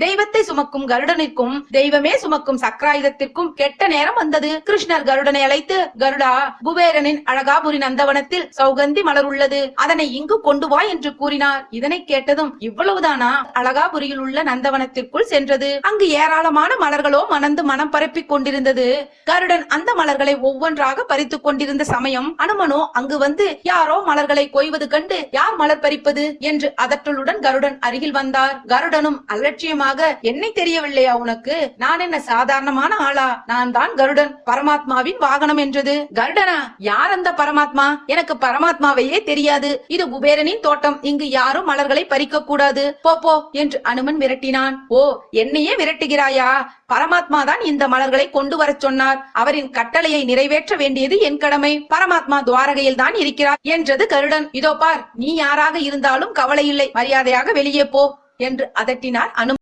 தெய்வத்தை சுமக்கும் கருடனிற்கும் தெய்வமே சுமக்கும் சக்கராயுதத்திற்கும் கெட்ட நேரம் வந்தது. கிருஷ்ணர் கருடனை அழைத்து, கருடா, குபேரனின் அழகாபுரி நந்தவனத்தில் சௌகந்தி மலர் உள்ளது, அதனை இங்கு கொண்டு வா என்று கூறினார். இதனை கேட்டதும் இவ்வளவுதானா? அழகாபுரியில் உள்ள நந்தவனத்திற்குள் சென்றது. அங்கு ஏராளமான மலர்களோ மணந்து மனம் பரப்பிக் கொண்டிருந்தது. கருடன் அந்த மலர்களை ஒவ்வொன்றாக பறித்துக் கொண்டிருந்த சமயம் அனுமனோ அங்கு வந்து யாரோ மலர்களை கொய்வது கண்டு யார் மலர் பறிப்பது என்று அதற்றலுடன் கருடன் அருகில் வந்தார். கருடனும் அலட்சியமாக, என்னை தெரியவில்லையா உனக்கு? நான் என்ன சாதாரணமான ஆளா? நான் தான் கருடன், பரமாத்மாவின் வாகனம் என்றது. கருடனா? யார் அந்த பரமாத்மா? எனக்கு பரமாத்மாவையே தெரியாது. இது குபேரனின் தோட்டம், இங்கு யாரும் மலர்களை பறிக்க கூடாது, போ போ என்று அனுமன் விரட்டினான். ஓ, என்னையே விரட்டுகிறாயா? பரமாத்மா தான் இந்த மலர்களை கொண்டு வரச் சொன்னார். அவரின் கட்டளையை நிறைவேற்ற வேண்டியது என் கடமை. பரமாத்மா துவாரகையில் தான் இருக்கிறார் என்றது கருடன். இதோ பார், நீ யாராக இருந்தாலும் கவலை இல்லை, மரியாதையாக வெளியே போ என்று அதட்டினார் அனுமன்.